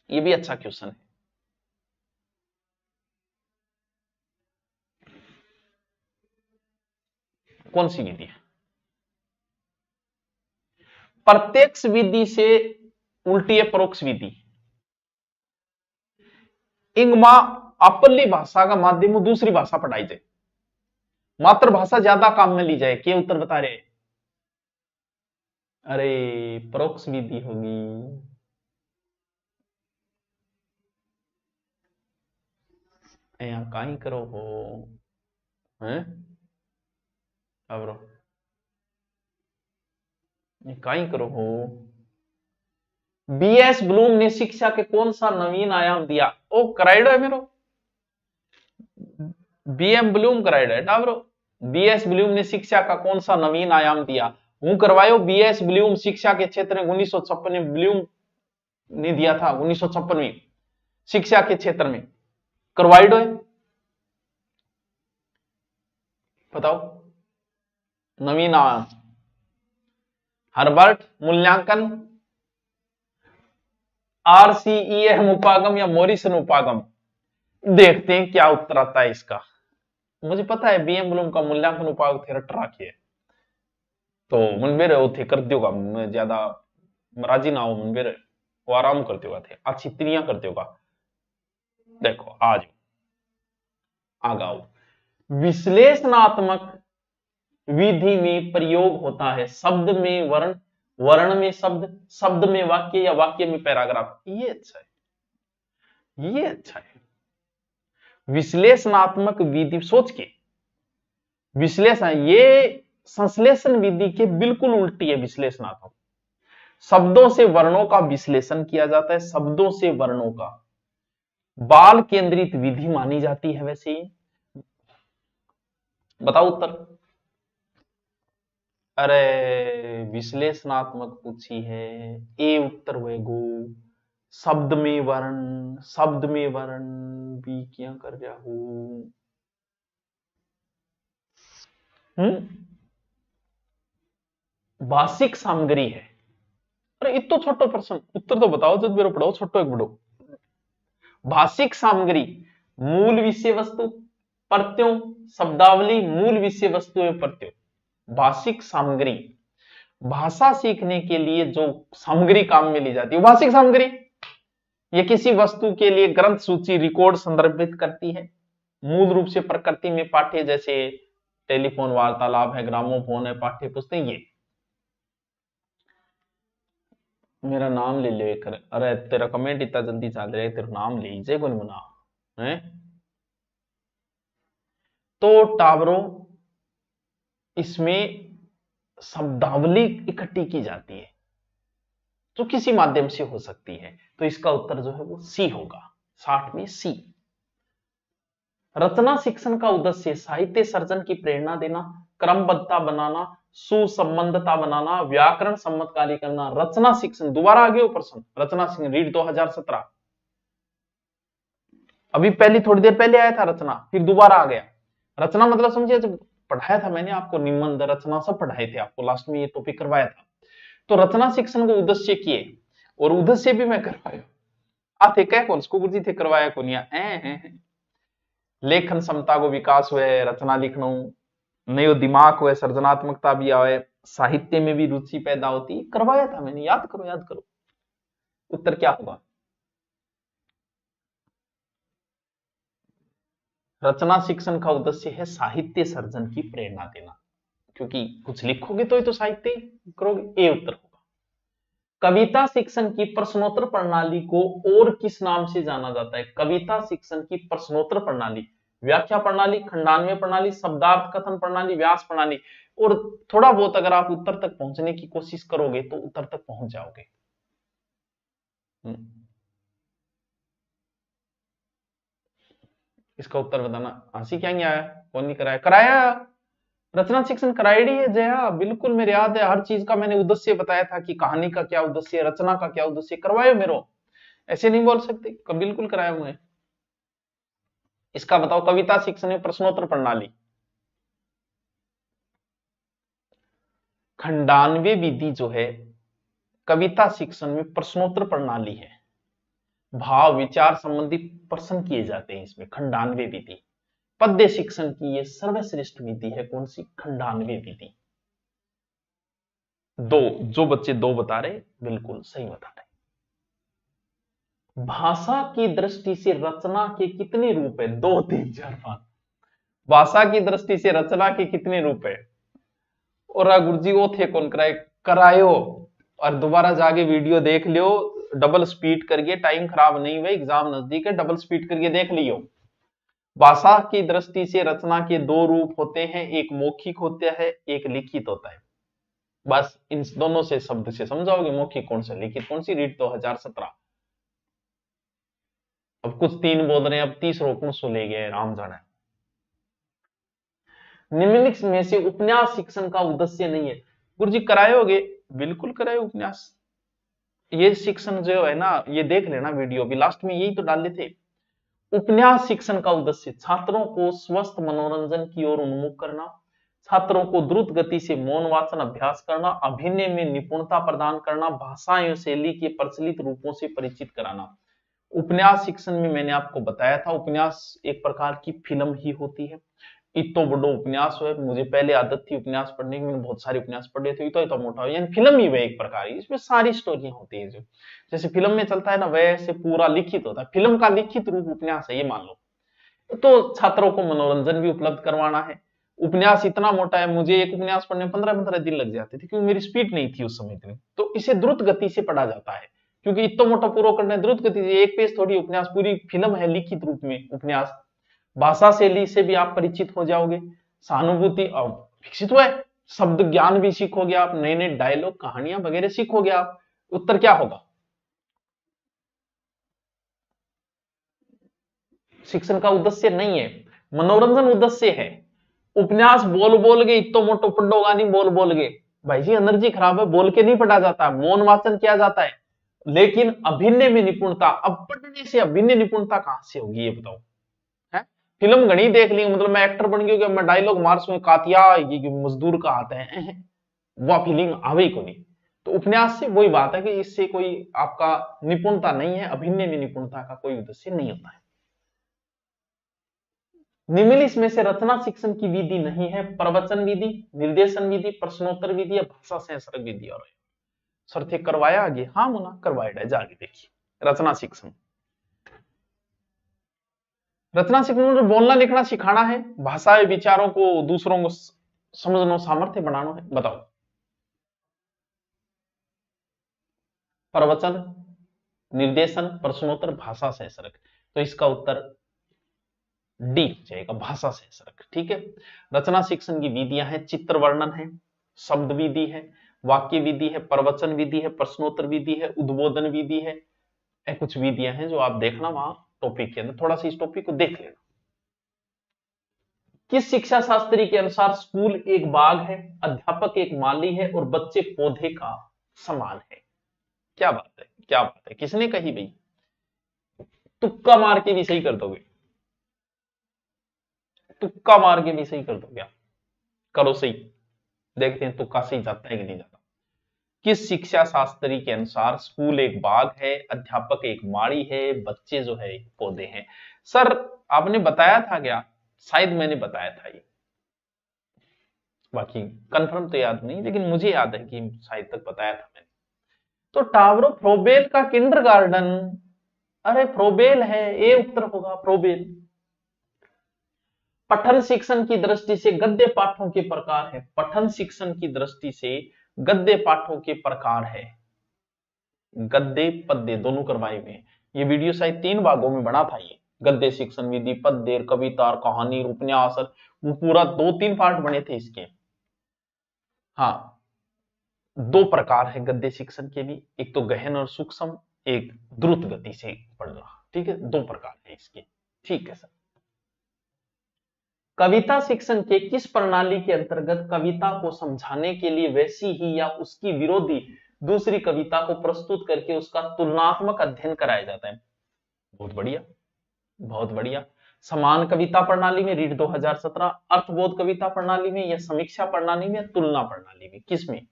ये भी अच्छा क्वेश्चन है। कौन सी विधि है, प्रत्यक्ष विधि से उल्टी है परोक्ष विधि। इंगमा अपनी भाषा का माध्यम दूसरी भाषा पढ़ाई जाए, मातृभाषा ज्यादा काम में ली जाए, क्या उत्तर बता रहे। अरे परोक्ष विधि होगी, यहाँ कहीं करो हो हैं, अब कहीं करो हो। बीएस ब्लूम ने शिक्षा के कौन सा नवीन आयाम दिया? ओ कराइडो है मेरो, बीएम ब्लूम कराइडो है टावरो। बीएस ब्लूम ने शिक्षा का कौन सा नवीन आयाम दिया? हूं करवायो बीएस ब्लूम शिक्षा के क्षेत्र में 1956 में ब्लूम ने दिया था, 1956 में शिक्षा के क्षेत्र में करवाइडो है। बताओ नवीन आयाम। हर्बर्ट मूल्यांकन, आरसीईएम उपागम या मॉरिसन उपागम? देखते हैं क्या उत्तर आता है इसका। मुझे पता है बीएम ब्लूम का मूल्यांकन उपाग थे रट राखिए, तो मनबेरे वो थे कर दियोगा, मैं ज्यादा राजी ना हो मनबेरे, वो आराम करते होगा थे, अच्छी तिरियां करते होगा। देखो आज आगाओ, विश्लेषणात्मक विधि में प्रयोग होता है शब्द में वर्ण, वर्ण में शब्द, शब्द में वाक्य या वाक्य में पैराग्राफ। ये अच्छा है, ये अच्छा है। विश्लेषणात्मक विधि, सोच के विश्लेषण, ये संश्लेषण विधि के बिल्कुल उल्टी है। विश्लेषणात्मक शब्दों से वर्णों का विश्लेषण किया जाता है, शब्दों से वर्णों का, बाल केंद्रित विधि मानी जाती है। वैसे ही बताओ उत्तर। अरे विश्लेषणात्मक पूछी है, ए उत्तर होएगो। शब्द में वर्ण, शब्द में वर्ण भी क्या कर रहा हूं? भाषिक सामग्री है। अरे इतो छोटो प्रश्न, उत्तर तो बताओ जब मेरे पढ़ो, छोटो एक बड़ो। भाषिक सामग्री मूल विषय वस्तु, प्रत्ययों, शब्दावली, मूल विषय वस्तु एवं प्रत्ययों। भाषिक सामग्री, भाषा सीखने के लिए जो सामग्री काम में ली जाती है भाषिक सामग्री। ये किसी वस्तु के लिए ग्रंथ सूची रिकॉर्ड संदर्भित करती है, मूल रूप से प्रकृति में पाठ्य, जैसे टेलीफोन वार्तालाप है, ग्रामोफोन है, पाठ्य पुस्तक। ये मेरा नाम ले ले कर, अरे तेरा कमेंट इतना जल्दी चल रहा है, तेरा नाम ले जे कौन बना है। तो टावरों इसमें शब्दावली इकट्ठी की जाती है जो किसी माध्यम से हो सकती है, तो इसका उत्तर जो है वो सी होगा, 60 में सी। रचना शिक्षण का उद्देश्य साहित्य सर्जन की प्रेरणा देना, क्रमबद्धता बनाना, सुसंबद्धता बनाना, व्याकरण सम्मत कार्य करना। रचना शिक्षण दोबारा आ गया प्रश्न, रचना शिक्षण रीड 2017, अभी पहली थोड़ी देर पहले आया था रचना, फिर दोबारा आ गया। रचना मतलब समझिए, जब पढ़ाया था मैंने आपको, निबंध रचना सब पढ़ाए थे आपको, लास्ट में ये टॉपिक करवाया था। तो रचना शिक्षण को उद्देश्य किए, और उद्देश्य भी मैं करवाया आते कह कौन को गुरुजी थे करवाया कौन या लेखन क्षमता को विकास हुए, रचना लिखना नयो दिमाग हुए, सृजनात्मकता भी आए, साहित्य में भी रुचि पैदा होती, करवाया था मैंने, याद करो याद करो। उत्तर क्या होगा? रचना शिक्षण का उद्देश्य है साहित्य सर्जन की प्रेरणा देना, क्योंकि कुछ लिखोगे तो ही तो साहित्य करोगे। ए उत्तर होगा। कविता शिक्षण की प्रश्नोत्तर प्रणाली को और किस नाम से जाना जाता है? कविता शिक्षण की प्रश्नोत्तर प्रणाली, व्याख्या प्रणाली, खंडान्वय प्रणाली, शब्दार्थ कथन प्रणाली, व्यास प्रणाली। और थोड़ा बहुत अगर आप उत्तर तक पहुंचने की कोशिश करोगे तो उत्तर तक पहुंच जाओगे। इसका उत्तर बताना। हंसी क्या नहीं आया? कौन नहीं कराया? कराया, रचना शिक्षण कराई है जया, बिल्कुल मेरे याद है, हर चीज का मैंने उद्देश्य बताया था कि कहानी का क्या उद्देश्य है, रचना का क्या उद्देश्य, करवाए मेरो, ऐसे नहीं बोल सकते, बिल्कुल कराया मुझे। इसका बताओ, कविता शिक्षण में प्रश्नोत्तर प्रणाली, खंडान्वय विधि जो है कविता शिक्षण में प्रश्नोत्तर प्रणाली है, भाव विचार संबंधी प्रश्न किए जाते हैं इसमें, खंडान्वय विधि। पद्य शिक्षण की ये सर्वश्रेष्ठ विधि है, कौन सी? खंडान्वय विधि। दो, जो बच्चे दो बता रहे बिल्कुल सही बता रहे। भाषा की दृष्टि से रचना के कितने रूप है? 2 3 4 5। भाषा की दृष्टि से रचना के कितने रूप है? और गुरुजी वो थे कौन कराए? करायो, और दोबारा जाके वीडियो देख लियो, डबल स्पीड करके, टाइम खराब नहीं हुए, एग्जाम नजदीक है, डबल स्पीड करके देख लियो। भाषा की दृष्टि से रचना के 2 रूप होते हैं, एक मौखिक होता है, एक लिखित होता है। बस इन दोनों से शब्द से समझाओगे मौखिक कौन सा लिखित कौन सी, रीड 2017। अब कुछ 3 बोल रहे हैं, अब 30 रोकन सो ले गए, राम जाने। निम्नलिखित में से उपन्यास शिक्षण का उद्देश्य नहीं है। गुरुजी करायोगे? बिल्कुल कराए उपन्यास। ये शिक्षण जो है ना, ये देख लेना वीडियो भी, लास्ट में यही तो डाले थे। उपन्यास शिक्षण का उद्देश्य छात्रों को स्वस्थ मनोरंजन की ओर उन्मुख करना, छात्रों को द्रुत गति से मौन वाचन अभ्यास करना, अभिनय में निपुणता प्रदान करना, भाषा एवं शैली के प्रचलित रूपों से परिचित कराना। उपन्यास शिक्षण में मैंने आपको बताया था, उपन्यास एक प्रकार की फिल्म ही होती है। इतो बड़ो उपन्यास है, मुझे पहले आदत थी उपन्यास पढ़ने की, मैंने बहुत सारे उपन्यास पढ़े थे। इतो इतो मोटा यानी फिल्म ही वह एक प्रकार की, इसमें सारी स्टोरियां होती है। जो जैसे फिल्म में चलता है ना, वैसे पूरा लिखित होता है, फिल्म का लिखित रूप उपन्यास है, ये मान लो। तो छात्रों को मनोरंजन भी उपलब्ध करवाना है। उपन्यास इतना मोटा है, मुझे एक उपन्यास पढ़ने में 15-15 दिन लग जाते थे, क्योंकि मेरी स्पीड नहीं थी उस समय इतनी। तो इसे द्रुत गति से पढ़ा जाता है, क्योंकि इतना मोटा पूरा करना है द्रुत गति से। एक पेज थोड़ी उपन्यास, पूरी फिल्म है लिखित रूप में उपन्यास। भाषा शैली से भी आप परिचित हो जाओगे, सहानुभूति अब विकसित हुआ है, शब्द ज्ञान भी सीखोगे आप, नए नए डायलॉग कहानियां वगैरह सीखोगे आप। उत्तर क्या होगा? शिक्षण का उद्देश्य नहीं है, मनोरंजन उद्देश्य है। उपन्यास बोल बोल के इतो मोटो पढ़ोगा नहीं, बोल बोल के भाई जी एनर्जी खराब है, बोल के नहीं पढ़ा जाता, मौन वाचन किया जाता है। लेकिन अभिनय में निपुणता, अब पढ़ने से अभिनय निपुणता कहां से होगी ये बताओ? है फिल्म घनी देख ली, मतलब मैं एक्टर बन गया, मैं डायलॉग मार सू कातिया ये मजदूर का आता है, वह फीलिंग आवे को नहीं। तो उपन्यास से वही बात है कि इससे कोई आपका निपुणता नहीं है, अभिनय में निपुणता का कोई उद्देश्य नहीं होता है। निम्नलिखित में से रचना शिक्षण की विधि नहीं है। प्रवचन विधि, निर्देशन विधि, प्रश्नोत्तर विधि या भाषा संसर्ग विधि। और सर थे करवाया आगे, हाँ मुना करवाया जाके देखिए रचना शिक्षण। रचना शिक्षण में बोलना लिखना सिखाना है, भाषा विचारों को दूसरों को समझना सामर्थ्य बनाना है। बताओ प्रवचन, निर्देशन, प्रश्नोत्तर, भाषा संसर्ग। तो इसका उत्तर डी जाएगा, भाषा संसर्ग। ठीक है। रचना शिक्षण की विधियां हैं, चित्र वर्णन है, शब्द विधि है, वाक्य विधि है, प्रवचन विधि है, प्रश्नोत्तर विधि है, उद्बोधन विधि है। कुछ विधियां हैं जो आप देखना वहां टॉपिक के अंदर, थोड़ा सा इस टॉपिक को देख लेना। किस शिक्षा शास्त्री के अनुसार स्कूल एक बाग है, अध्यापक एक माली है और बच्चे पौधे का समान है? क्या बात है, क्या बात है, किसने कही भाई? तुक्का मार के भी सही कर दोगे, तुक्का मार के भी सही कर दोगे आप। करो सही, देखते हैं तुक्का सही जाता है कि नहीं जाता। किस शिक्षा शास्त्री के अनुसार स्कूल एक बाग है, अध्यापक एक माड़ी है, बच्चे जो है पौधे हैं? सर आपने बताया था क्या? शायद मैंने बताया था ये, बाकी कंफर्म तो याद नहीं, लेकिन मुझे याद है कि शायद तक बताया था मैंने। तो टावरो फ्रोबेल का किंडरगार्टन, अरे फ्रोबेल है, ये उत्तर होगा फ्रोबेल। पठन शिक्षण की दृष्टि से गद्य पाठों के प्रकार है, पठन शिक्षण की दृष्टि से गद्य पाठों के प्रकार है। गद्य पद्य दोनों करवाए हुए हैं। ये वीडियो शायद 3 भागों में बना था ये, गद्य शिक्षण विधि, पद्य, कविता, कहानी, उपन्यास, वो पूरा 2-3 पार्ट बने थे इसके। हाँ 2 प्रकार है गद्य शिक्षण के भी, एक तो गहन और सूक्ष्म, एक द्रुत गति से पढ़ना। ठीक है, 2 प्रकार है इसके। ठीक है सर। कविता शिक्षण के किस प्रणाली के अंतर्गत कविता को समझाने के लिए वैसी ही या उसकी विरोधी दूसरी कविता को प्रस्तुत करके उसका तुलनात्मक अध्ययन कराया जाता है? बहुत बढ़िया, बहुत बढ़िया। समान कविता प्रणाली में, रीड 2017, अर्थबोध कविता प्रणाली में, या समीक्षा प्रणाली में, या तुलना प्रणाली में, किसमें?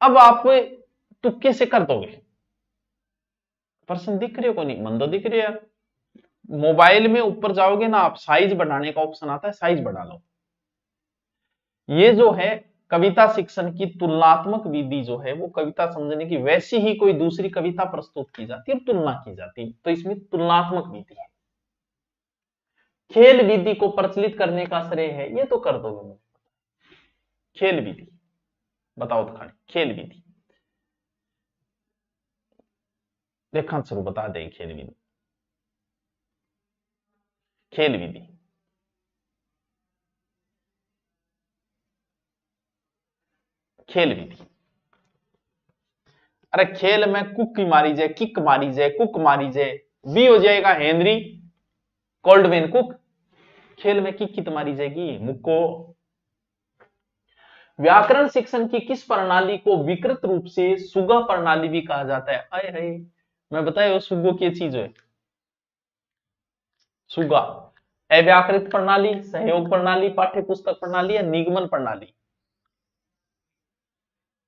अब आप तुक्के से कर दोगे। प्रश्न दिख रहे हो को नहीं? मन तो दिख रहे यार। मोबाइल में ऊपर जाओगे ना आप, साइज बढ़ाने का ऑप्शन आता है, साइज बढ़ा लो। ये जो है कविता शिक्षण की तुलनात्मक विधि जो है, वो कविता समझने की वैसी ही कोई दूसरी कविता प्रस्तुत की जाती है, तुलना की जाती है, तो इसमें तुलनात्मक विधि है। खेल विधि को प्रचलित करने का श्रेय है, ये तो कर दोगे मुझे। खेल विधि बताओ तो खाली, खेल विधि देखा शुरू बता दे। खेल विधि, खेल विधि खेल विधि। अरे खेल में कुक मारी जाए, किक मारी जाए, कुक मारी जाए, बी हो जाएगा हेनरी कोल्डवेन कुक। खेल में किक कित मारी जाएगी, मुक्को। व्याकरण शिक्षण की किस प्रणाली को विकृत रूप से सुगह प्रणाली भी कहा जाता है? आए हाय, मैं बताया सुगो की चीज है सुगा। अव्याकृत प्रणाली, सहयोग प्रणाली, पाठ्य पुस्तक प्रणाली या निगमन प्रणाली?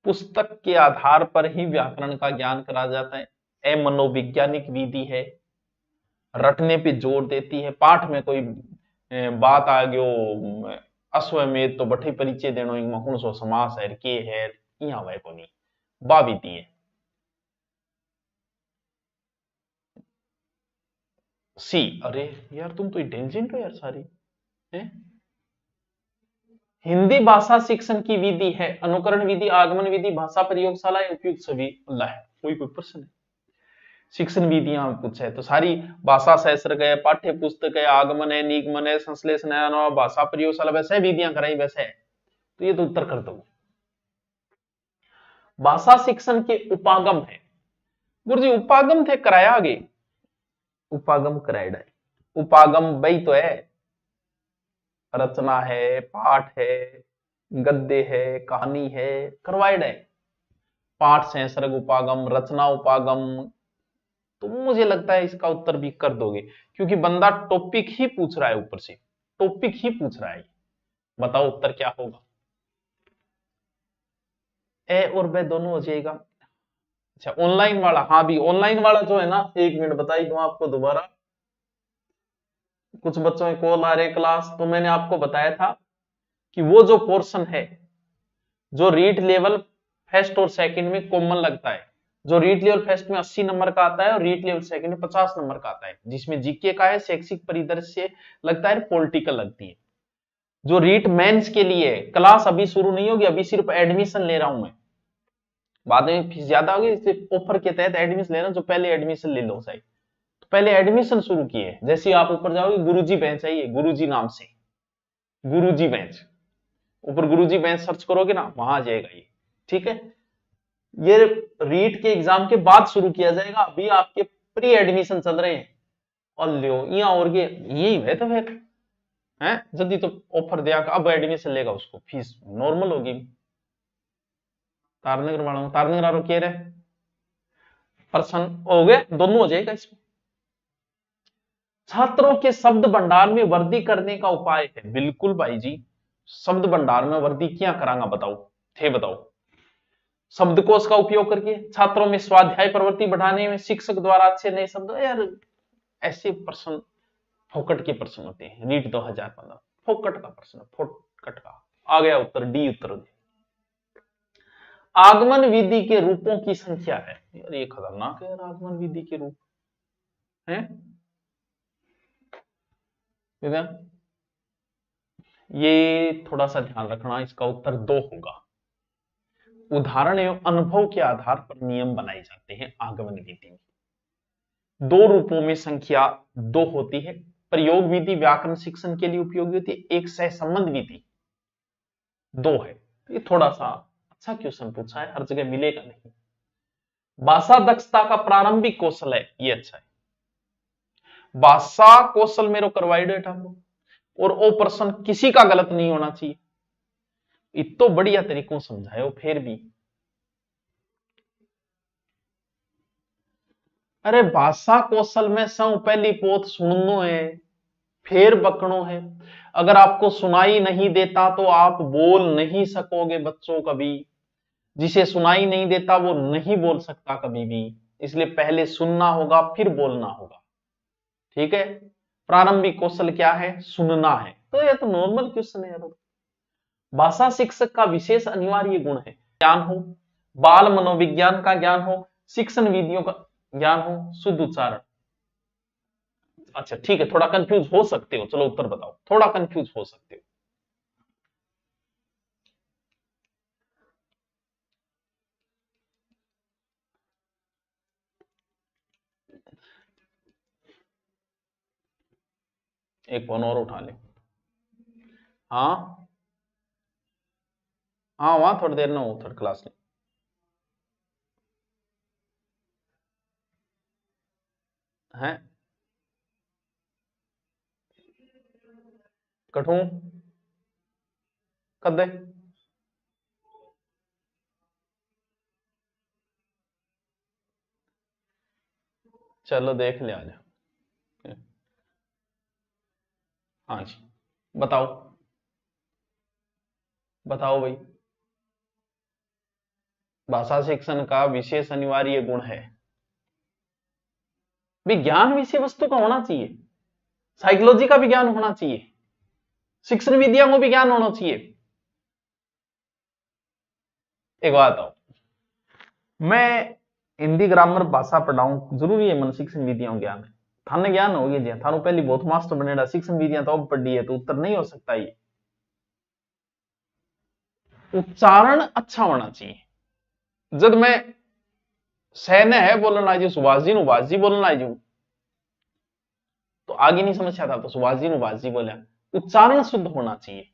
पुस्तक के आधार पर ही व्याकरण का ज्ञान करा जाता है। मनोवैज्ञानिक विधि है, रटने पे जोर देती है। पाठ में कोई बात आ गयो अश्वमेध तो बठे परिचय देनो इनमें कौन सो समास है के है यहाँ वह को नहीं बा विधि है। सी। अरे यार तुम तो इंटेलिजेंट हो यार सारी है। हिंदी भाषा शिक्षण की विधि है अनुकरण विधि, आगमन विधि, भाषा प्रयोगशाला या उपयुक्त सभी? अल्लाह है कोई प्रश्न है? शिक्षण विधियां पूछा है तो सारी भाषा शास्त्र है, पाठ्य पुस्तक है, आगमन है, निगमन है, संश्लेषण है, भाषा प्रयोगशाला, वैसे विधियां कराई वैसे है, तो ये तो उत्तर कर दो। भाषा शिक्षण के उपागम है गुरुजी, उपागम थे कराया आगे, उपागम कराया। उपागम वही तो है, रचना है, पाठ है, गद्य है, कहानी है, करवाइड है। पाठ संसर्ग उपागम, रचना उपागम, तो मुझे लगता है इसका उत्तर भी कर दोगे क्योंकि बंदा टॉपिक ही पूछ रहा है, ऊपर से टॉपिक ही पूछ रहा है। बताओ उत्तर क्या होगा? ए और ब दोनों हो जाएगा। अच्छा ऑनलाइन वाला, हाँ भी ऑनलाइन वाला जो है ना, एक मिनट बताई दूं आपको दोबारा, कुछ बच्चों के कॉल आ रहे क्लास, तो मैंने आपको बताया था कि वो जो पोर्शन है जो रीड लेवल फर्स्ट और सेकंड में कॉमन लगता है, जो रीड लेवल फर्स्ट में 80 नंबर का आता है और रीड लेवल सेकंड में 50 नंबर का आता है, जिसमें जीके का है, शैक्षिक परिदृश्य लगता है, पॉलिटिकल लगती है। जो रीट मेंस के लिए क्लास अभी शुरू नहीं होगी, अभी सिर्फ एडमिशन ले रहा हूं मैं, बाद में फीस ज्यादा होगी, सिर्फ ऑफर के तहत एडमिशन लेना, जो पहले एडमिशन ले लो सही, तो पहले एडमिशन शुरू किए। जैसे आप ऊपर जाओगे गुरुजी बेंच है, ये गुरुजी नाम से गुरुजी बेंच, ऊपर गुरुजी बेंच सर्च करोगे ना वहां आ जाएगा ये, ठीक है। ये रीट के एग्जाम के बाद शुरू किया जाएगा, अभी आपके प्री एडमिशन चल रहे हैं। और लियो यहाँ और यही है तो फिर है जल्दी तो ऑफर दिया, अब एडमिशन लेगा उसको फीस नॉर्मल होगी। तारनगर वाला तारनगर वालों कह रहे पर्सन हो गए, दोनों हो जाएगा इसमें। छात्रों के शब्द भंडार में वृद्धि करने का उपाय है, बिल्कुल भाई जी, शब्द भंडार में वृद्धि क्या करांगा बताओ, थे बताओ। शब्दकोश का उपयोग करके, छात्रों में स्वाध्याय प्रवृत्ति बढ़ाने में, शिक्षक द्वारा अच्छे नए शब्द, यार ऐसे प्रश्न फोकट के प्रश्न होते हैं। नीट 2015 फोकट का प्रश्न, फोकट का आ गया उत्तर, डी उत्तर। आगमन विधि के रूपों की संख्या है, यार ये खतरनाक है यार, आगमन विधि के रूप है ये थोड़ा सा ध्यान रखना, इसका उत्तर 2 होगा। उदाहरण एवं अनुभव के आधार पर नियम बनाए जाते हैं आगमन विधि में। 2 रूपों में संख्या 2 होती है। प्रयोग विधि व्याकरण शिक्षण के लिए उपयोगी होती है, एक सहसंबंध विधि 2 है। ये थोड़ा सा अच्छा क्वेश्चन पूछा है, हर जगह मिलेगा नहीं। भाषा दक्षता का प्रारंभिक कौशल है, ये अच्छा है। भाषा कौशल मेरो करवाई दो ठाकुर, और ओ प्रश्न किसी का गलत नहीं होना चाहिए, इतो बढ़िया तरीकों समझायो फिर भी। अरे भाषा कौशल में सौ पहली पोत सुननो है, फिर बकनो है। अगर आपको सुनाई नहीं देता तो आप बोल नहीं सकोगे बच्चों कभी, जिसे सुनाई नहीं देता वो नहीं बोल सकता कभी भी, इसलिए पहले सुनना होगा फिर बोलना होगा, ठीक है। प्रारंभिक कौशल क्या है? सुनना है, तो ये तो नॉर्मल क्वेश्चन है यार। भाषा शिक्षक का विशेष अनिवार्य गुण है ज्ञान हो, बाल मनोविज्ञान का ज्ञान हो, शिक्षण विधियों का ज्ञान हो, शुद्ध उच्चारण। अच्छा ठीक है, थोड़ा कंफ्यूज हो सकते हो, चलो उत्तर बताओ, थोड़ा कंफ्यूज हो सकते हो। एक फोन और उठा ले। हाँ हाँ वहां थोड़ी देर ना हो, थर्ड क्लास में है। कठू कदे चलो देख ले आज। हाँ जी, बताओ बताओ भाई। भाषा शिक्षण का विशेष अनिवार्य गुण है, विज्ञान विषय वस्तु का होना चाहिए, साइकोलॉजी का भी ज्ञान होना चाहिए, शिक्षण विद्या को भी ज्ञान होना चाहिए। एक बात बताओ, मैं हिंदी ग्रामर भाषा पढ़ाऊं जरूरी है मन शिक्षण विद्या ज्ञान है, थाने ज्ञान हो गया जी, थानों पहली बहुत मास्टर बनेड़ा, शिक्षण विद्या तो अब पढ़ी है तो उत्तर नहीं हो सकता। ये उच्चारण अच्छा होना चाहिए। जब मैं सहने है बोलना लाजू सुभाष जी सुभाष जी बोलना लाजू तो आगे नहीं समझ आता, तो सुभाष जी बोला, उच्चारण शुद्ध होना चाहिए।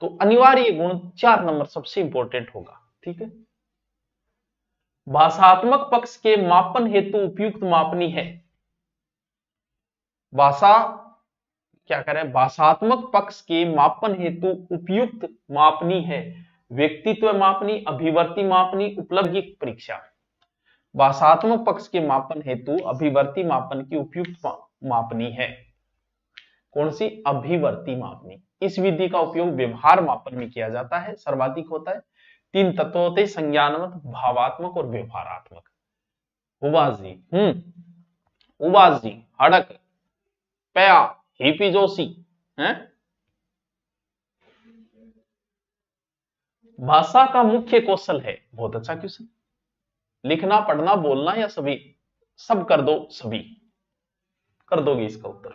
तो अनिवार्य गुण 4 नंबर सबसे इंपॉर्टेंट होगा, ठीक है। भाषात्मक पक्ष के मापन हेतु उपयुक्त मापनी है। भाषा क्या करें, भाषात्मक पक्ष के मापन हेतु उपयुक्त मापनी है। व्यक्तित्व मापनी, अभिवर्ती मापनी, उपलब्धि परीक्षा। भाषात्मक पक्ष के मापन हेतु अभिवर्ती मापन की उपयुक्त मापनी है। कौन सी? अभिवर्ती मापनी। इस विधि का उपयोग व्यवहार मापन में किया जाता है, सर्वाधिक होता है। 3 तत्व होते हैं, संज्ञानात्मक, भावात्मक और व्यवहारात्मक। उबास जी उबास जी हड़क पया हिपी जोशी हैं। भाषा का मुख्य कौशल है, बहुत अच्छा क्वेश्चन, लिखना पढ़ना बोलना या सभी? सब कर दो, सभी कर दोगे इसका उत्तर।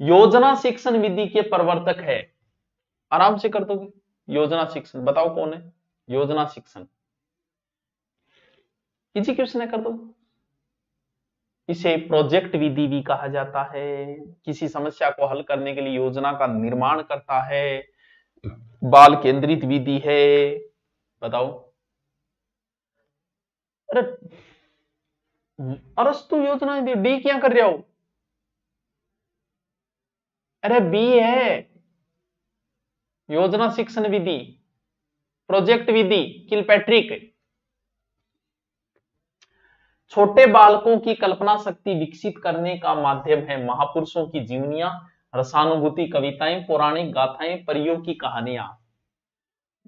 योजना शिक्षण विधि के प्रवर्तक है, आराम से कर दोगे। योजना शिक्षण बताओ कौन है? योजना शिक्षण इजी क्वेश्चन है, कर दो। इसे प्रोजेक्ट विधि भी कहा जाता है, किसी समस्या को हल करने के लिए योजना का निर्माण करता है, बाल केंद्रित विधि है। बताओ। अरे अरस्तु योजना डी क्या कर रहे हो? अरे बी है योजना शिक्षण विधि, प्रोजेक्ट विधि किलपैट्रिक। छोटे बालकों की कल्पना शक्ति विकसित करने का माध्यम है महापुरुषों की जीवनियां, रसानुभूति कविताएं, पौराणिक गाथाएं, परियों की कहानियां।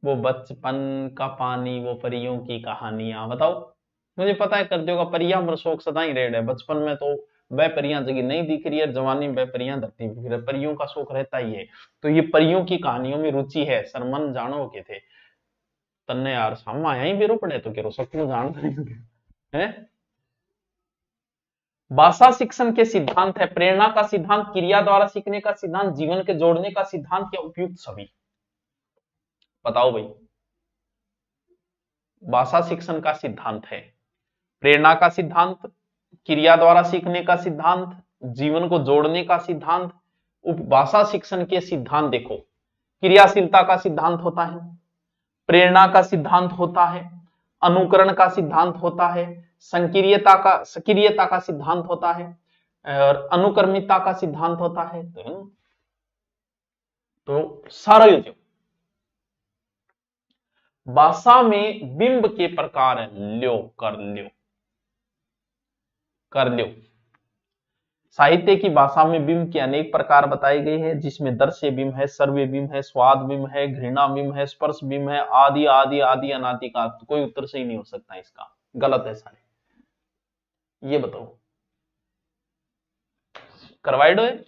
वो बचपन का पानी, वो परियों की कहानियां। बताओ। मुझे पता है कर दोगा, परियां मेरा शौक सदा ही रेड है, बचपन में तो वह परियां जगह नहीं दिख रही है, जवानी में वह परियां धरती पे फिर परियों का शौक रहता ही है। तो ये परियों की कहानियों में रुचि है, सरमन जानो के थे तन्ने यार सामा यहीं बेरो पड़े तो केरो सकूं जान है। भाषा शिक्षण के सिद्धांत है, प्रेरणा का सिद्धांत, क्रिया द्वारा सीखने का सिद्धांत, जीवन के जोड़ने का सिद्धांत या उपयुक्त सभी? बताओ भाई। भाषा शिक्षण का सिद्धांत है प्रेरणा का सिद्धांत, क्रिया द्वारा सीखने का सिद्धांत, जीवन को जोड़ने का सिद्धांत। भाषा शिक्षण के सिद्धांत देखो, क्रियाशीलता का सिद्धांत होता है, प्रेरणा का सिद्धांत होता है, अनुकरण का सिद्धांत होता है, सक्रियता का सिद्धांत होता है और अनुकर्मिता का सिद्धांत होता है। तो सारा जो भाषा में बिंब के प्रकार है, ल्यो कर ल्यो कर ल्यो। साहित्य की भाषा में बिंब के अनेक प्रकार बताए गए हैं, जिसमें दृश्य बिंब है, श्रव्य बिंब है, स्वाद बिंब है, घृणा बिंब है, स्पर्श बिंब है, आदि आदि आदि अनादि का। तो कोई उत्तर सही नहीं हो सकता इसका, गलत है सारे। ये बताओ करवाइड है,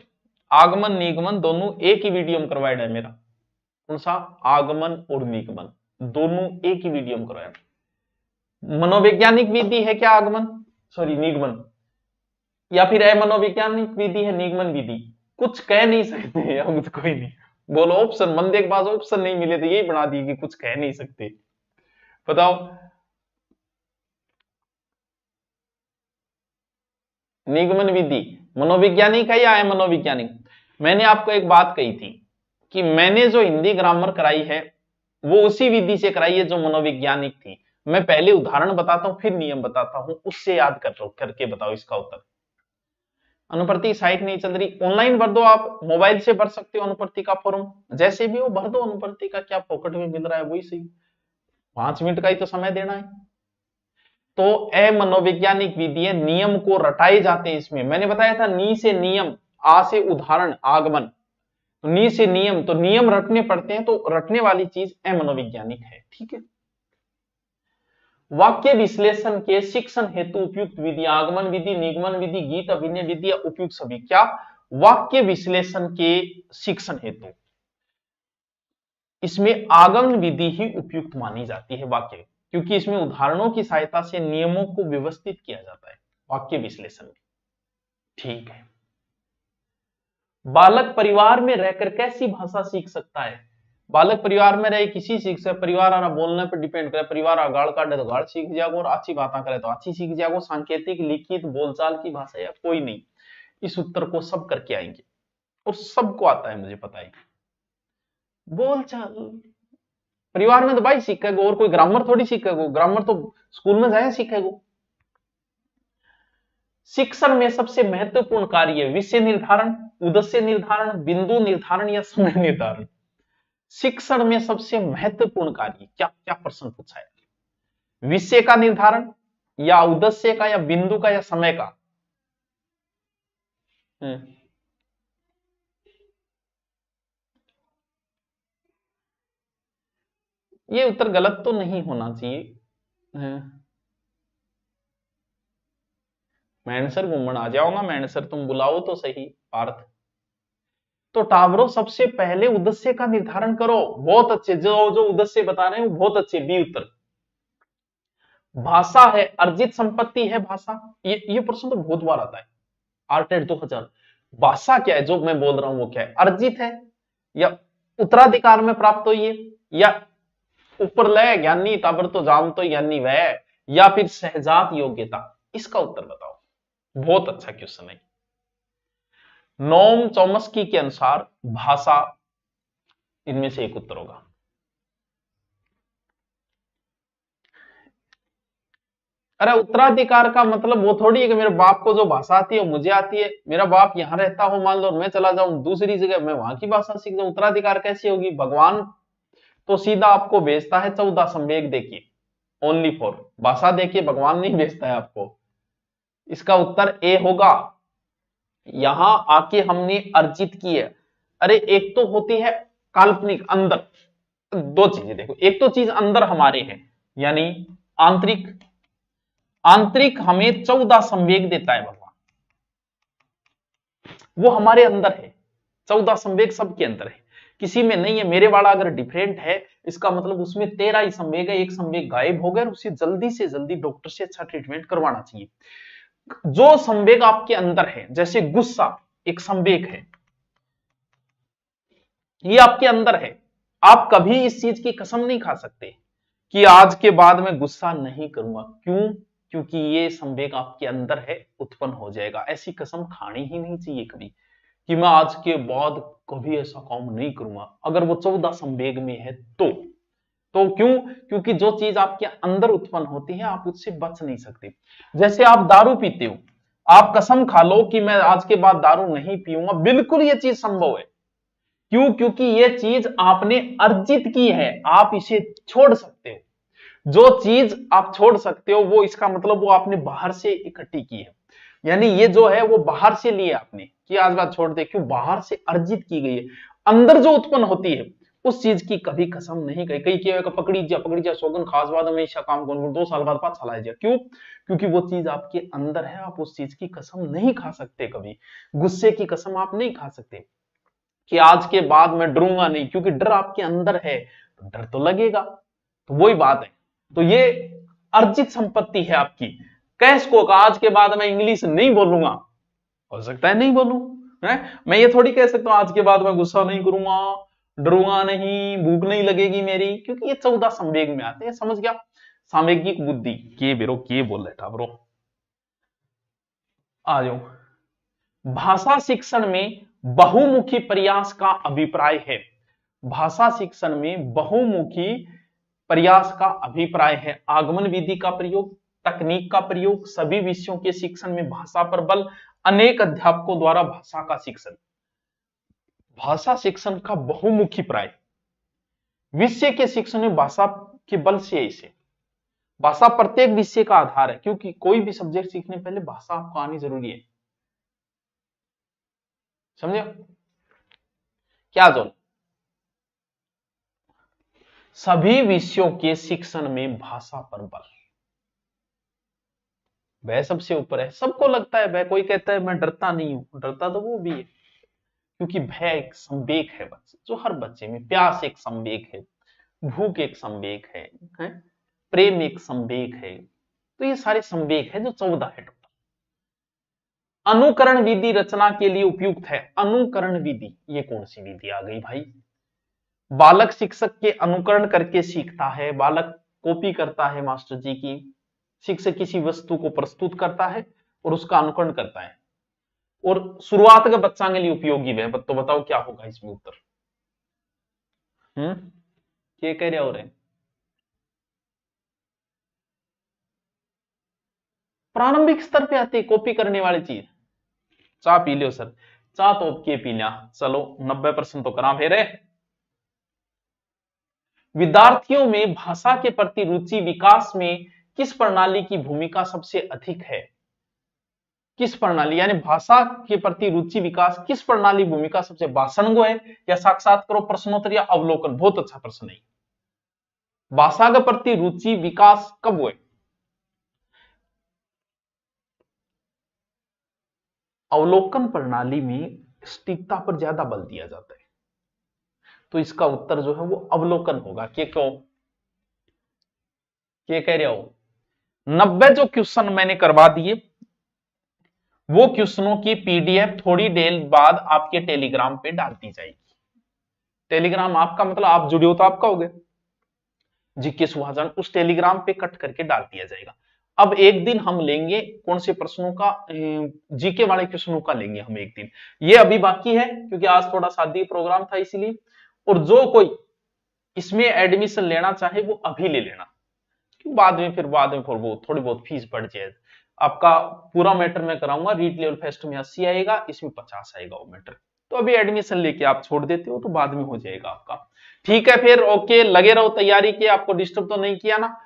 आगमन निगमन दोनों एक ही वीडियो में करवाइड है मेरा। कौन सा? आगमन और निगमन दोनों एक ही वीडियो में करवाया। मनोवैज्ञानिक विधि है क्या आगमन, सॉरी निगमन, या फिर मनोवैज्ञानिक विधि है निगमन विधि? कुछ कह नहीं सकते हम, कोई नहीं बोलो ऑप्शन, बंदे के पास ऑप्शन नहीं मिले तो यही बना दिए कि कुछ कह नहीं सकते। बताओ। निगमन विधि मनोवैज्ञानिक है या मनोवैज्ञानिक? मैंने आपको एक बात कही थी कि मैंने जो हिंदी ग्रामर कराई है वो उसी विधि से कराइए जो मनोवैज्ञानिक थी। मैं पहले उदाहरण बताता हूं, फिर नियम बताता हूं, उससे याद करके बताओ इसका उत्तर। अनुप्रति साइट नहीं चल रही, ऑनलाइन भर दो, आप मोबाइल से भर सकते हो अनुप्रति का फॉर्म, जैसे भी हो भर दो अनुप्रति का, क्या पॉकेट में मिल रहा है वही सही, 5 मिनट का ही तो समय देना है। तो मनोवैज्ञानिक विधि है, नियम को रटाए जाते हैं इसमें। मैंने बताया था नी से नियम, आ से उदाहरण आगमन, तो नी से नियम, तो नियम रटने पड़ते हैं, तो रटने वाली चीज मनोवैज्ञानिक है। ठीक है। वाक्य विश्लेषण के शिक्षण हेतु उपयुक्त विधि, आगमन विधि, निगमन विधि, गीत अभिनय विधि या उपयुक्त सभी। क्या? वाक्य विश्लेषण के शिक्षण हेतु इसमें आगमन विधि ही उपयुक्त मानी जाती है वाक्य, क्योंकि इसमें उदाहरणों की सहायता से नियमों को व्यवस्थित किया जाता है वाक्य विश्लेषण में। ठीक है। बालक परिवार में रहकर कैसी भाषा सीख सकता है? बालक परिवार में रहे किसी सीख सकता, परिवार आना बोलने पर डिपेंड करे, परिवार गाड़ काटे तो गाड़ सीख जाएगा, और अच्छी बातें करे तो अच्छी सीख जाएगा, सांकेतिक लिखित बोलचाल की भाषा या कोई नहीं। इस उत्तर को सब करके आएंगे और सबको आता है, मुझे पता है। बोलचाल परिवार में तो भाई सीखेगा, और कोई ग्रामर थोड़ी सीखेगा, ग्रामर तो स्कूल में जाए सीखेगा। शिक्षण में सबसे महत्वपूर्ण कार्य विषय निर्धारण, उद्देश्य निर्धारण, बिंदु निर्धारण या समय निर्धारण। शिक्षण में सबसे महत्वपूर्ण कार्य क्या क्या प्रश्न पूछा है? विषय का निर्धारण या उद्देश्य का या बिंदु का या समय का? ये उत्तर गलत तो नहीं होना चाहिए। मैनसर घूमन आ जाओ ना, मैनसर तुम बुलाओ तो सही पार्थ। तो टावरों सबसे पहले उद्देश्य का निर्धारण करो। बहुत अच्छे, जो जो उद्देश्य बता रहे हैं वो बहुत अच्छे। बी उत्तर। भाषा है अर्जित संपत्ति है भाषा, ये प्रश्न तो बहुत बार आता है आरटेट 2000। भाषा क्या है जो मैं बोल रहा हूं वो क्या है? अर्जित है या उत्तराधिकार में प्राप्त हुई है, या ऊपर लय ज्ञानी टाबर तो जाम तो ज्ञानी वह, या फिर सहजात योग्यता? इसका उत्तर बताओ। बहुत अच्छा क्वेश्चन है। नोम चॉम्स्की के अनुसार भाषा इनमें से एक उत्तर होगा। अरे उत्तराधिकार का मतलब वो थोड़ी है कि मेरे बाप को जो भाषा आती है मुझे आती है, मेरा बाप यहां रहता हो मान लो, मैं चला जाऊं दूसरी जगह, मैं वहां की भाषा सीख जाऊं। उत्तराधिकार कैसी होगी? भगवान तो सीधा आपको भेजता है 14 संवेग देखिए, ओनली फॉर भाषा देखिए, भगवान नहीं भेजता है आपको। इसका उत्तर ए होगा। यहां आके हमने अर्जित की है। अरे एक तो होती है काल्पनिक अंदर, दो चीजें देखो, एक तो चीज अंदर हमारे है यानी आंतरिक, आंतरिक हमें 14 संवेग देता है भगवान, वो हमारे अंदर है। 14 संवेग सबके अंदर है, किसी में नहीं है। मेरे वाला अगर डिफरेंट है इसका मतलब उसमें 13 ही संवेग है, एक संवेग गायब हो गया, उसे जल्दी से जल्दी डॉक्टर से अच्छा ट्रीटमेंट करवाना चाहिए। जो संवेग आपके अंदर है, जैसे गुस्सा एक संवेग है, ये आपके अंदर है। आप कभी इस चीज की कसम नहीं खा सकते कि आज के बाद मैं गुस्सा नहीं करूंगा। क्यों? क्योंकि ये संवेग आपके अंदर है, उत्पन्न हो जाएगा। ऐसी कसम खानी ही नहीं चाहिए कभी कि मैं आज के बाद कभी ऐसा काम नहीं करूंगा, अगर वो 14 संवेग में है तो क्यों? क्योंकि जो चीज आपके अंदर उत्पन्न होती है आप उससे बच नहीं सकते। जैसे आप दारू पीते हो, आप कसम खा लो कि मैं आज के बाद दारू नहीं पीऊंगा, बिल्कुल ये चीज संभव है। क्यों? क्योंकि ये चीज आपने अर्जित की है, आप इसे छोड़ सकते हो। जो चीज आप छोड़ सकते हो वो, इसका मतलब वो आपने बाहर से इकट्ठी की है, यानी ये जो है वो बाहर से लिए आपने कि आज बात छोड़ दे, क्यों? बाहर से अर्जित की गई है। अंदर जो उत्पन्न होती है उस चीज की कभी कसम नहीं कही। कई क्या पकड़ी जा सौगन खास बाद हमेशा काम कौन 2 साल बाद 5 साल आ जाए। क्यों? क्योंकि वो चीज आपके अंदर है, आप उस चीज की कसम नहीं खा सकते कभी। गुस्से की कसम आप नहीं खा सकते कि आज के बाद मैं डरूंगा नहीं, क्योंकि डर आपके अंदर है, तो डर तो लगेगा। तो वही बात है। तो ये अर्जित संपत्ति है आपकी। कैश को आज के बाद मैं इंग्लिश नहीं बोलूंगा, हो सकता है नहीं बोलूं, है? मैं ये थोड़ी कह सकता हूं आज के बाद मैं गुस्सा नहीं करूंगा, डरूंगा नहीं, भूख नहीं लगेगी मेरी, क्योंकि ये 14 संवेग में आते हैं। समझ गया? सामयिक बुद्धि के बेरो के बोल रहे था ब्रो। आ जाओ। भाषा शिक्षण में बहुमुखी प्रयास का अभिप्राय है। भाषा शिक्षण में बहुमुखी प्रयास का अभिप्राय है। आगमन विधि का प्रयोग, तकनीक का प्रयोग, सभी विषयों के शिक्षण में भाषा पर बल, अनेक अध्यापकों द्वारा भाषा का शिक्षण। भाषा शिक्षण का बहुमुखी प्राय, विषय के शिक्षण में भाषा के बल से इसे, भाषा प्रत्येक विषय का आधार है, क्योंकि कोई भी सब्जेक्ट सीखने पहले भाषा आपको आनी जरूरी है। समझे क्या जोन? सभी विषयों के शिक्षण में भाषा पर बल, वह सबसे ऊपर है। सबको लगता है भय, कोई कहता है मैं डरता नहीं हूं, डरता तो वो भी है, क्योंकि भय एक संवेग है बच्चे, जो हर बच्चे में, प्यास एक संवेग है, भूख एक संवेग है, प्रेम एक संवेग है, तो ये सारे संवेग है जो 14 है टोटल। अनुकरण विधि रचना के लिए उपयुक्त है। अनुकरण विधि, ये कौन सी विधि आ गई भाई? बालक शिक्षक के अनुकरण करके सीखता है, बालक कॉपी करता है मास्टर जी की, शिक्षक किसी वस्तु को प्रस्तुत करता है और उसका अनुकरण करता है, और शुरुआत के बच्चा के लिए उपयोगी है। तो बताओ क्या होगा इसमें उत्तर? क्या कह रहे हो रहे? प्रारंभिक स्तर पे आती है कॉपी करने वाली चीज। चाह पी लो सर, चाह तो के पी लिया, चलो 90% तो करा फेरे। विद्यार्थियों में भाषा के प्रति रुचि विकास में किस प्रणाली की भूमिका सबसे अधिक है? किस प्रणाली, यानी भाषा के प्रति रुचि विकास किस प्रणाली भूमिका सबसे, भाषण है या साक्षात्कार, प्रश्नोत्तर या अवलोकन? बहुत अच्छा प्रश्न है। भाषा के प्रति रुचि विकास कब हुए? अवलोकन प्रणाली में सटीकता पर ज्यादा बल दिया जाता है, तो इसका उत्तर जो है वो अवलोकन होगा। क्यों कह रहे हो? 90 जो क्वेश्चन मैंने करवा दिए, वो क्वेश्चनों की पीडीएफ थोड़ी देर बाद आपके टेलीग्राम पे डाल दी जाएगी। टेलीग्राम आपका मतलब आप जुड़े हो तो आपका हो गया, जीके सुभाषचंद्र, उस टेलीग्राम पे कट करके डाल दिया जाएगा। अब एक दिन हम लेंगे कौन से प्रश्नों का, जीके वाले क्वेश्चनों का लेंगे हम एक दिन, ये अभी बाकी है क्योंकि आज थोड़ा शादी प्रोग्राम था इसलिए। और जो कोई इसमें एडमिशन लेना चाहे वो अभी ले लेना, बाद में फिर वो थोड़ी बहुत फीस बढ़ जाए। आपका पूरा मैटर मैं कराऊंगा, रीड लेवल फेस्ट में 80 आएगा, इसमें 50 आएगा वो मैटर, तो अभी एडमिशन लेके आप छोड़ देते हो तो बाद में हो जाएगा आपका। ठीक है फिर, ओके, लगे रहो तैयारी के, आपको डिस्टर्ब तो नहीं किया ना?